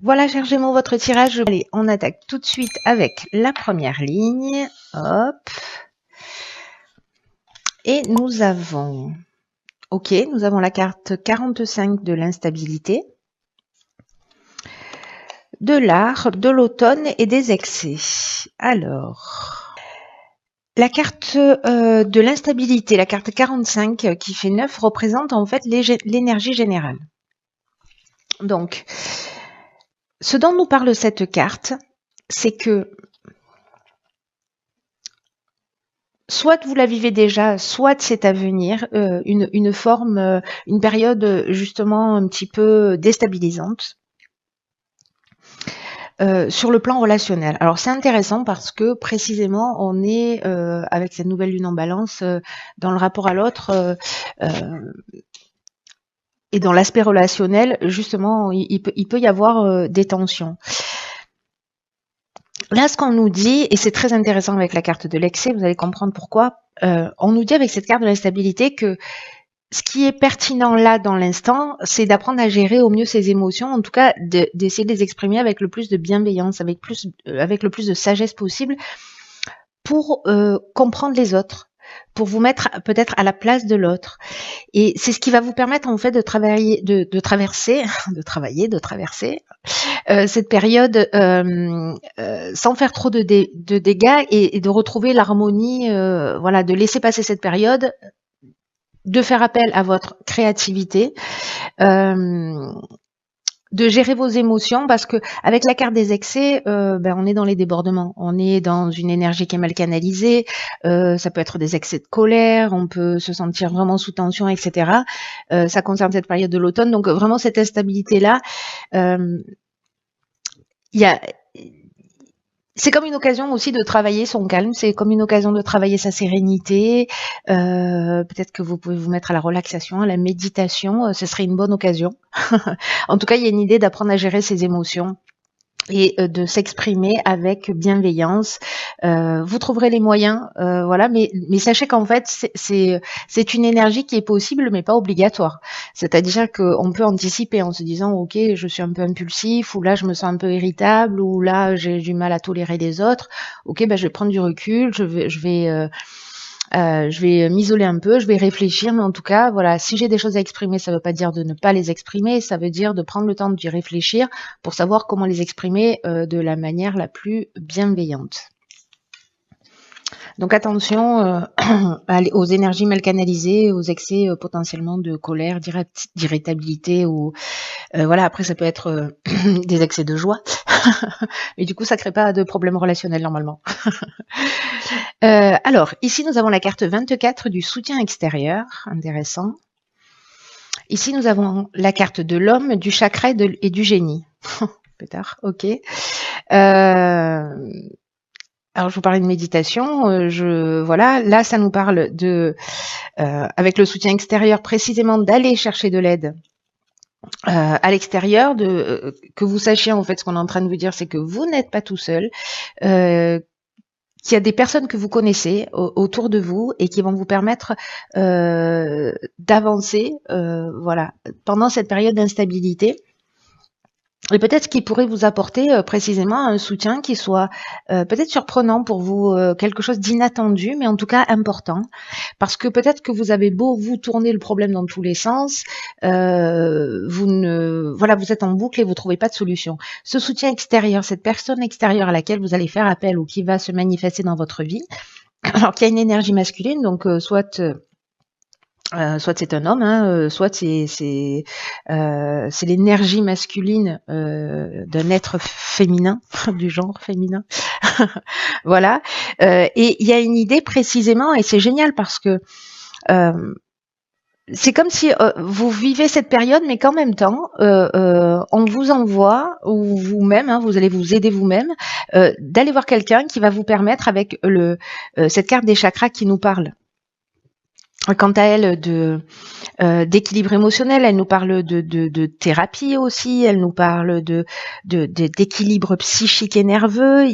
Voilà, cher Gémeaux, votre tirage. Allez, on attaque tout de suite avec la première ligne. Hop. Et nous avons... Ok, nous avons la carte 45 de l'instabilité, de l'art, de l'automne et des excès. Alors, la carte de l'instabilité, la carte 45 qui fait 9, représente en fait l'énergie générale. Donc, ce dont nous parle cette carte, c'est que soit vous la vivez déjà, soit c'est à venir, une forme, une période justement un petit peu déstabilisante sur le plan relationnel. Alors c'est intéressant parce que précisément on est avec cette nouvelle lune en balance dans le rapport à l'autre et dans l'aspect relationnel, justement il peut y avoir des tensions. Là, ce qu'on nous dit, et c'est très intéressant avec la carte de l'excès, vous allez comprendre pourquoi, on nous dit avec cette carte de l'instabilité que ce qui est pertinent là dans l'instant, c'est d'apprendre à gérer au mieux ses émotions, en tout cas d'essayer de les exprimer avec le plus de bienveillance, avec le plus de sagesse possible pour comprendre les autres, pour vous mettre peut-être à la place de l'autre. Et c'est ce qui va vous permettre en fait de travailler, de traverser cette période sans faire trop de dégâts et de retrouver l'harmonie, voilà, de laisser passer cette période, de faire appel à votre créativité, de gérer vos émotions, parce que avec la carte des excès, on est dans les débordements, on est dans une énergie qui est mal canalisée, ça peut être des excès de colère, on peut se sentir vraiment sous tension, etc. Ça concerne cette période de l'automne, donc vraiment cette instabilité-là, c'est comme une occasion aussi de travailler son calme, c'est comme une occasion de travailler sa sérénité. Peut-être que vous pouvez vous mettre à la relaxation, à la méditation, ce serait une bonne occasion. En tout cas, il y a une idée d'apprendre à gérer ses émotions et de s'exprimer avec bienveillance. Vous trouverez les moyens, voilà, mais sachez qu'en fait, c'est une énergie qui est possible, mais pas obligatoire. C'est-à-dire qu'on peut anticiper en se disant, ok, je suis un peu impulsif, ou là, je me sens un peu irritable, ou là, j'ai du mal à tolérer les autres. Ok, je vais prendre du recul, je vais m'isoler un peu, je vais réfléchir, mais en tout cas, voilà, si j'ai des choses à exprimer, ça ne veut pas dire de ne pas les exprimer, ça veut dire de prendre le temps d'y réfléchir pour savoir comment les exprimer de la manière la plus bienveillante. Donc attention aux énergies mal canalisées, aux excès potentiellement de colère, d'irritabilité, ou voilà, après ça peut être des excès de joie, mais du coup ça crée pas de problèmes relationnels normalement. Alors, ici nous avons la carte 24 du soutien extérieur, intéressant. Ici nous avons la carte de l'homme, du chakra et du génie. Pétard, ok. Alors je vous parlais de méditation, voilà, là ça nous parle de, avec le soutien extérieur, précisément d'aller chercher de l'aide à l'extérieur, que vous sachiez en fait ce qu'on est en train de vous dire, c'est que vous n'êtes pas tout seul, qu'il y a des personnes que vous connaissez autour de vous et qui vont vous permettre d'avancer, voilà, pendant cette période d'instabilité. Et peut-être qu'il pourrait vous apporter précisément un soutien qui soit peut-être surprenant pour vous, quelque chose d'inattendu, mais en tout cas important. Parce que peut-être que vous avez beau vous tourner le problème dans tous les sens, vous êtes en boucle et vous trouvez pas de solution. Ce soutien extérieur, cette personne extérieure à laquelle vous allez faire appel ou qui va se manifester dans votre vie, alors qu'il y a une énergie masculine, donc soit c'est un homme, hein, soit c'est l'énergie masculine d'un être féminin, du genre féminin. Voilà. Et il y a une idée précisément, et c'est génial parce que c'est comme si vous vivez cette période, mais qu'en même temps, on vous envoie, ou vous-même, hein, vous allez vous aider vous-même, d'aller voir quelqu'un qui va vous permettre, avec cette carte des chakras qui nous parle quant à elle, d'équilibre émotionnel, elle nous parle de thérapie aussi, elle nous parle d'équilibre psychique et nerveux.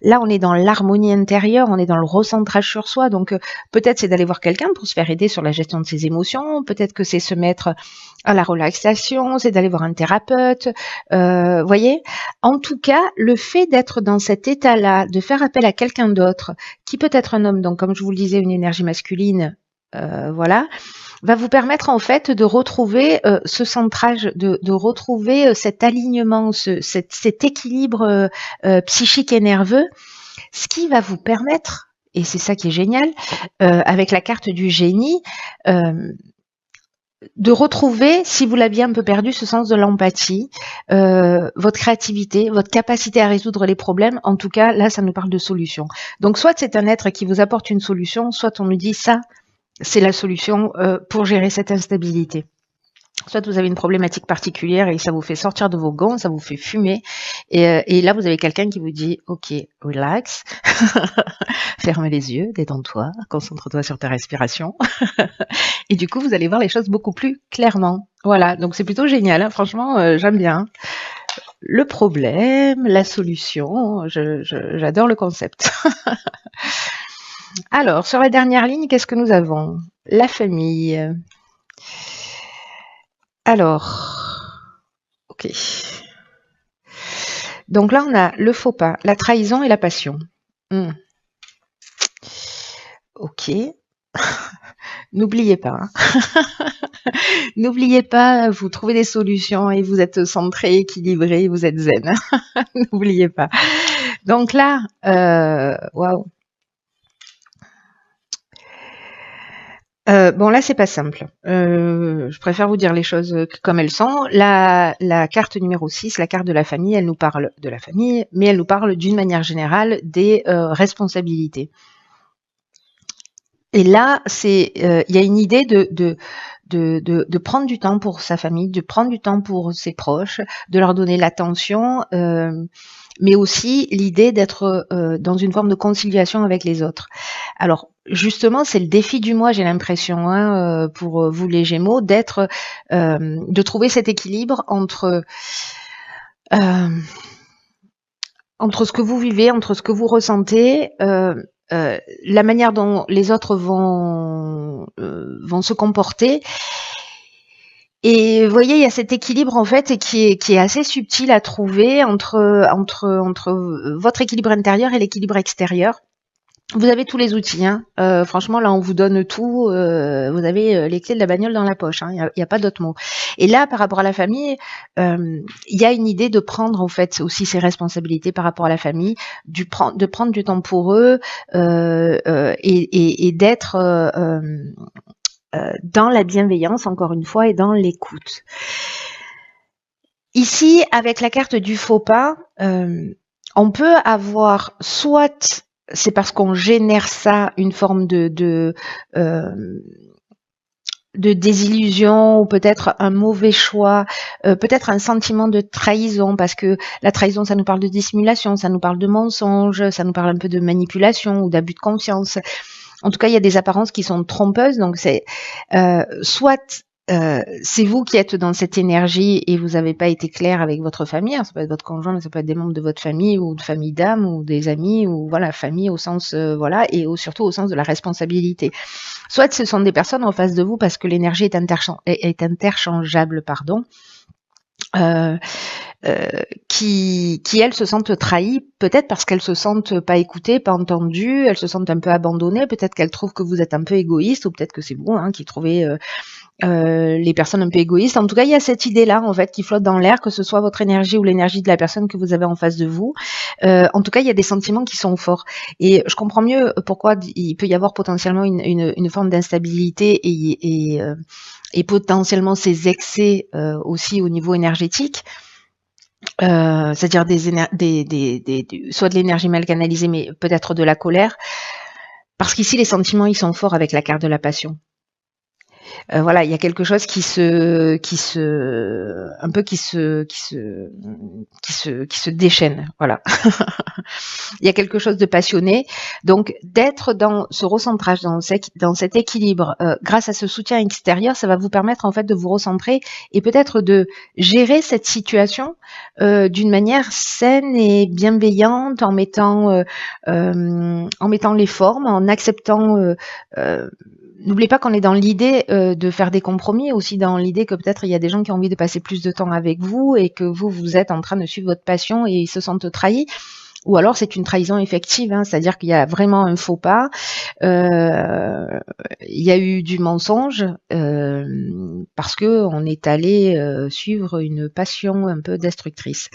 Là, on est dans l'harmonie intérieure, on est dans le recentrage sur soi. Donc, peut-être c'est d'aller voir quelqu'un pour se faire aider sur la gestion de ses émotions. Peut-être que c'est se mettre à la relaxation, c'est d'aller voir un thérapeute. Voyez. En tout cas, le fait d'être dans cet état-là, de faire appel à quelqu'un d'autre, qui peut être un homme, donc comme je vous le disais, une énergie masculine. Voilà, va vous permettre en fait de retrouver ce centrage, de retrouver cet alignement, cet équilibre psychique et nerveux, ce qui va vous permettre, et c'est ça qui est génial, avec la carte du génie, de retrouver, si vous l'aviez un peu perdu, ce sens de l'empathie, votre créativité, votre capacité à résoudre les problèmes. En tout cas, là, ça nous parle de solution. Donc, soit c'est un être qui vous apporte une solution, soit on nous dit ça, c'est la solution pour gérer cette instabilité. Soit vous avez une problématique particulière et ça vous fait sortir de vos gonds, ça vous fait fumer. Et là, vous avez quelqu'un qui vous dit « Ok, relax, ferme les yeux, détends-toi, concentre-toi sur ta respiration. » Et du coup, vous allez voir les choses beaucoup plus clairement. Voilà, donc c'est plutôt génial. Hein. Franchement, j'aime bien. Le problème, la solution, j'adore le concept. Alors, sur la dernière ligne, qu'est-ce que nous avons? La famille. Alors, ok. Donc là, on a le faux pas, la trahison et la passion. Ok. N'oubliez pas. N'oubliez pas, vous trouvez des solutions et vous êtes centré, équilibré, vous êtes zen. N'oubliez pas. Donc là, waouh. Bon là c'est pas simple. Je préfère vous dire les choses comme elles sont. La carte numéro 6, la carte de la famille, elle nous parle de la famille, mais elle nous parle d'une manière générale des responsabilités. Et là, il y a une idée de prendre du temps pour sa famille, de prendre du temps pour ses proches, de leur donner l'attention, mais aussi l'idée d'être dans une forme de conciliation avec les autres. Alors, justement, c'est le défi du mois, j'ai l'impression, hein, pour vous les Gémeaux, de trouver cet équilibre entre ce que vous vivez, entre ce que vous ressentez, la manière dont les autres vont se comporter. Et vous voyez, il y a cet équilibre en fait qui est assez subtil à trouver entre votre équilibre intérieur et l'équilibre extérieur. Vous avez tous les outils, hein. Franchement, là, on vous donne tout. Vous avez les clés de la bagnole dans la poche. Hein. Il y a pas d'autre mot. Et là, par rapport à la famille, il y a une idée de prendre en fait aussi ses responsabilités par rapport à la famille, de prendre du temps pour eux et d'être dans la bienveillance, encore une fois, et dans l'écoute. Ici, avec la carte du faux pas, on peut avoir soit c'est parce qu'on génère ça une forme de désillusion ou peut-être un mauvais choix, peut-être un sentiment de trahison, parce que la trahison, ça nous parle de dissimulation, ça nous parle de mensonge, ça nous parle un peu de manipulation ou d'abus de confiance. En tout cas, il y a des apparences qui sont trompeuses, donc c'est soit c'est vous qui êtes dans cette énergie et vous n'avez pas été clair avec votre famille, hein, ça peut être votre conjoint, mais ça peut être des membres de votre famille ou de famille d'âme ou des amis ou voilà, famille au sens voilà et surtout au sens de la responsabilité. Soit ce sont des personnes en face de vous parce que l'énergie est interchangeable, pardon. Qui elles se sentent trahies, peut-être parce qu'elles se sentent pas écoutées, pas entendues, elles se sentent un peu abandonnées, peut-être qu'elles trouvent que vous êtes un peu égoïste, ou peut-être que c'est vous hein, qui trouvez les personnes un peu égoïstes. En tout cas, il y a cette idée-là en fait qui flotte dans l'air, que ce soit votre énergie ou l'énergie de la personne que vous avez en face de vous. En tout cas, il y a des sentiments qui sont forts. Et je comprends mieux pourquoi il peut y avoir potentiellement une forme d'instabilité et potentiellement ces excès aussi au niveau énergétique. C'est-à-dire soit de l'énergie mal canalisée, mais peut-être de la colère. Parce qu'ici, les sentiments, ils sont forts avec la carte de la passion. Voilà, il y a quelque chose qui se déchaîne. Voilà. Il y a quelque chose de passionné. Donc, d'être dans ce recentrage, dans cet équilibre, grâce à ce soutien extérieur, ça va vous permettre en fait de vous recentrer et peut-être de gérer cette situation d'une manière saine et bienveillante, en mettant les formes, en acceptant. N'oubliez pas qu'on est dans l'idée de faire des compromis, aussi dans l'idée que peut-être il y a des gens qui ont envie de passer plus de temps avec vous et que vous êtes en train de suivre votre passion et ils se sentent trahis. Ou alors c'est une trahison effective, hein, c'est-à-dire qu'il y a vraiment un faux pas, il y a eu du mensonge parce que on est allé suivre une passion un peu destructrice.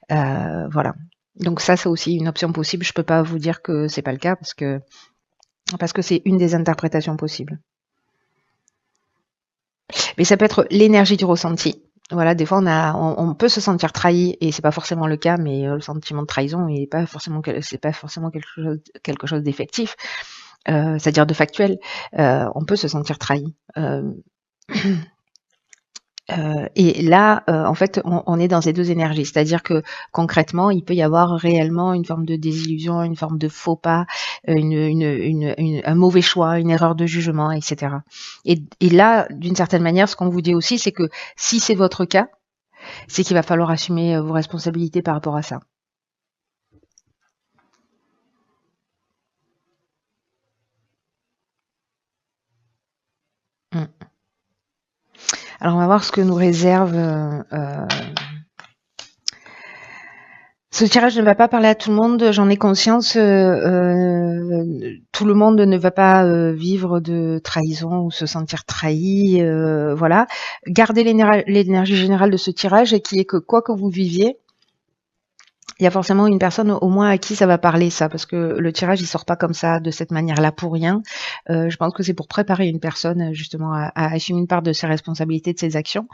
Voilà. Donc ça, c'est aussi une option possible. Je peux pas vous dire que c'est pas le cas parce que c'est une des interprétations possibles. Mais ça peut être l'énergie du ressenti. Voilà, des fois on peut se sentir trahi et c'est pas forcément le cas, mais le sentiment de trahison c'est pas forcément quelque chose d'effectif, c'est-à-dire de factuel. On peut se sentir trahi. Et là, en fait, on est dans ces deux énergies, c'est-à-dire que concrètement, il peut y avoir réellement une forme de désillusion, une forme de faux pas, un mauvais choix, une erreur de jugement, etc. Et là, d'une certaine manière, ce qu'on vous dit aussi, c'est que si c'est votre cas, c'est qu'il va falloir assumer vos responsabilités par rapport à ça. Alors, on va voir ce que nous réserve. Ce tirage ne va pas parler à tout le monde, j'en ai conscience. Tout le monde ne va pas vivre de trahison ou se sentir trahi. Voilà. Gardez l'énergie générale de ce tirage qui est que quoi que vous viviez, il y a forcément une personne au moins à qui ça va parler, ça, parce que le tirage il sort pas comme ça, de cette manière-là, pour rien. Je pense que c'est pour préparer une personne justement à assumer une part de ses responsabilités, de ses actions.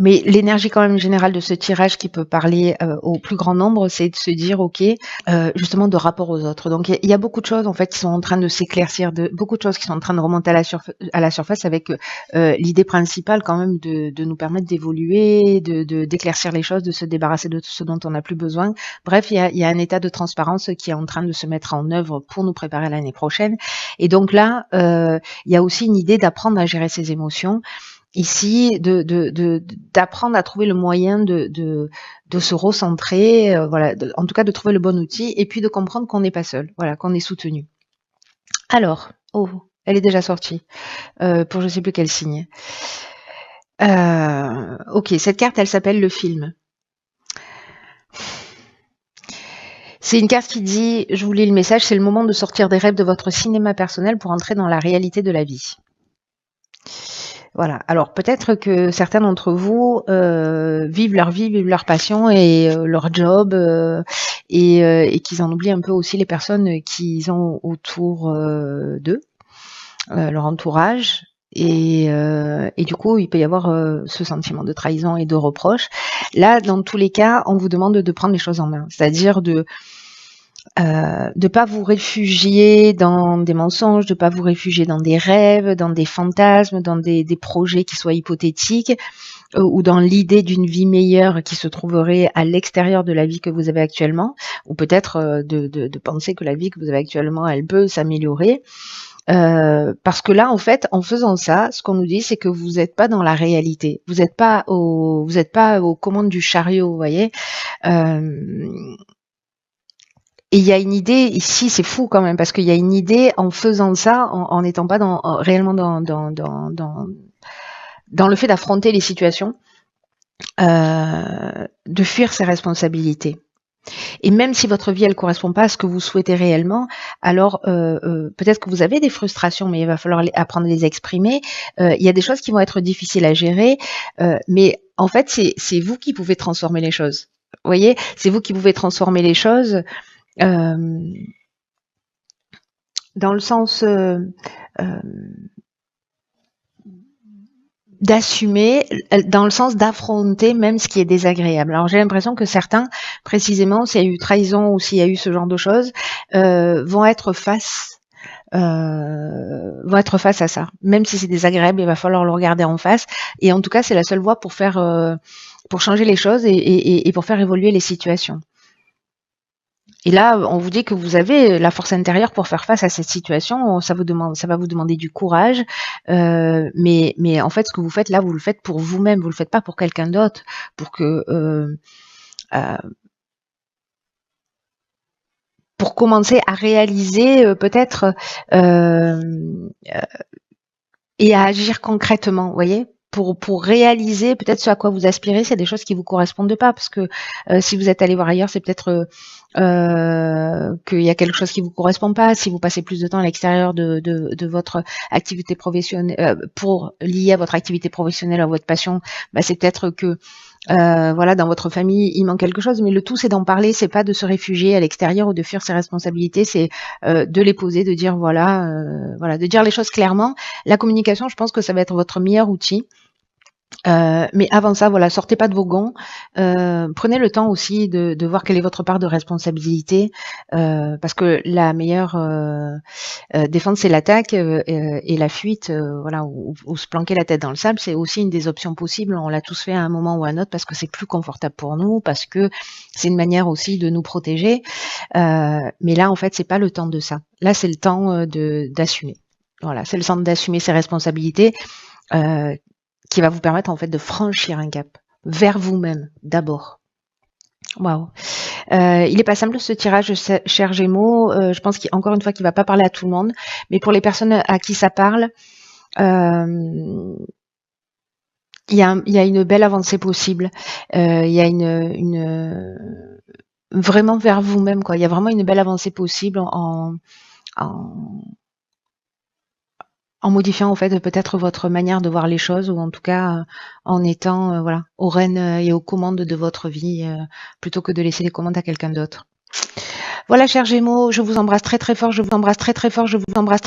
Mais l'énergie quand même générale de ce tirage qui peut parler au plus grand nombre, c'est de se dire, ok, justement de rapport aux autres. Donc il y a beaucoup de choses en fait qui sont en train de s'éclaircir, beaucoup de choses qui sont en train de remonter à la surface avec l'idée principale quand même de nous permettre d'évoluer, d'éclaircir les choses, de se débarrasser de tout ce dont on n'a plus besoin. Bref, il y a un état de transparence qui est en train de se mettre en œuvre pour nous préparer à l'année prochaine. Et donc là, il y a aussi une idée d'apprendre à gérer ses émotions. Ici, d'apprendre à trouver le moyen de se recentrer, voilà, en tout cas de trouver le bon outil, et puis de comprendre qu'on n'est pas seul, voilà, qu'on est soutenu. Alors, elle est déjà sortie, pour je sais plus quel signe. Ok, cette carte, elle s'appelle le film. C'est une carte qui dit, je vous lis le message, c'est le moment de sortir des rêves de votre cinéma personnel pour entrer dans la réalité de la vie. Voilà. Alors peut-être que certains d'entre vous vivent leur vie, vivent leur passion et leur job et qu'ils en oublient un peu aussi les personnes qu'ils ont autour d'eux, leur entourage. Et du coup, il peut y avoir ce sentiment de trahison et de reproche. Là, dans tous les cas, on vous demande de prendre les choses en main, c'est-à-dire de pas vous réfugier dans des mensonges, de pas vous réfugier dans des rêves, dans des fantasmes, dans des projets qui soient hypothétiques ou dans l'idée d'une vie meilleure qui se trouverait à l'extérieur de la vie que vous avez actuellement, ou peut-être de penser que la vie que vous avez actuellement, elle peut s'améliorer. Parce que là, en fait, en faisant ça, ce qu'on nous dit, c'est que vous n'êtes pas dans la réalité. Vous n'êtes pas aux commandes du chariot, vous voyez. Et il y a une idée ici, c'est fou quand même, parce qu'il y a une idée en faisant ça, en n'étant pas réellement dans le fait d'affronter les situations, de fuir ses responsabilités. Et même si votre vie elle correspond pas à ce que vous souhaitez réellement, alors peut-être que vous avez des frustrations, mais il va falloir apprendre à les exprimer. Il y a des choses qui vont être difficiles à gérer, mais en fait c'est vous qui pouvez transformer les choses. Vous voyez, c'est vous qui pouvez transformer les choses. Dans le sens d'assumer, dans le sens d'affronter même ce qui est désagréable. Alors j'ai l'impression que certains, précisément, s'il y a eu trahison ou s'il y a eu ce genre de choses, vont être face vont être face à ça. Même si c'est désagréable, il va falloir le regarder en face. Et en tout cas, c'est la seule voie pour faire, pour changer les choses et pour faire évoluer les situations. Et là, on vous dit que vous avez la force intérieure pour faire face à cette situation. Ça va vous demander du courage, mais en fait, ce que vous faites là, vous le faites pour vous-même. Vous le faites pas pour quelqu'un d'autre, euh, pour commencer à réaliser peut-être et à agir concrètement, vous voyez, pour réaliser peut-être ce à quoi vous aspirez, c'est des choses qui vous correspondent pas, parce que si vous êtes allé voir ailleurs, c'est peut-être qu'il y a quelque chose qui vous correspond pas. Si vous passez plus de temps à l'extérieur de votre activité professionnelle, pour lier à votre activité professionnelle, à votre passion, bah, c'est peut-être que voilà, dans votre famille, il manque quelque chose, mais le tout, c'est d'en parler, c'est pas de se réfugier à l'extérieur ou de fuir ses responsabilités, c'est de les poser, de dire voilà, de dire les choses clairement. La communication, je pense que ça va être votre meilleur outil. Mais avant ça, voilà, sortez pas de vos gonds. Prenez le temps aussi de voir quelle est votre part de responsabilité, parce que la meilleure défense, c'est l'attaque, et la fuite, voilà, ou se planquer la tête dans le sable, c'est aussi une des options possibles. On l'a tous fait à un moment ou à un autre parce que c'est plus confortable pour nous, parce que c'est une manière aussi de nous protéger. Mais là, en fait, c'est pas le temps de ça. Là, c'est le temps d'assumer. Voilà, c'est le temps d'assumer ses responsabilités. Qui va vous permettre en fait de franchir un cap vers vous-même d'abord. Waouh. Il est pas simple ce tirage, cher Gémeaux. Je pense qu'encore une fois qu'il va pas parler à tout le monde, mais pour les personnes à qui ça parle, il y a une belle avancée possible. Il y a vraiment vers vous-même, quoi. Il y a vraiment une belle avancée possible en modifiant en fait peut-être votre manière de voir les choses, ou en tout cas en étant voilà, aux rênes et aux commandes de votre vie, plutôt que de laisser les commandes à quelqu'un d'autre. Voilà, chers Gémeaux, je vous embrasse très très fort, je vous embrasse très très fort, je vous embrasse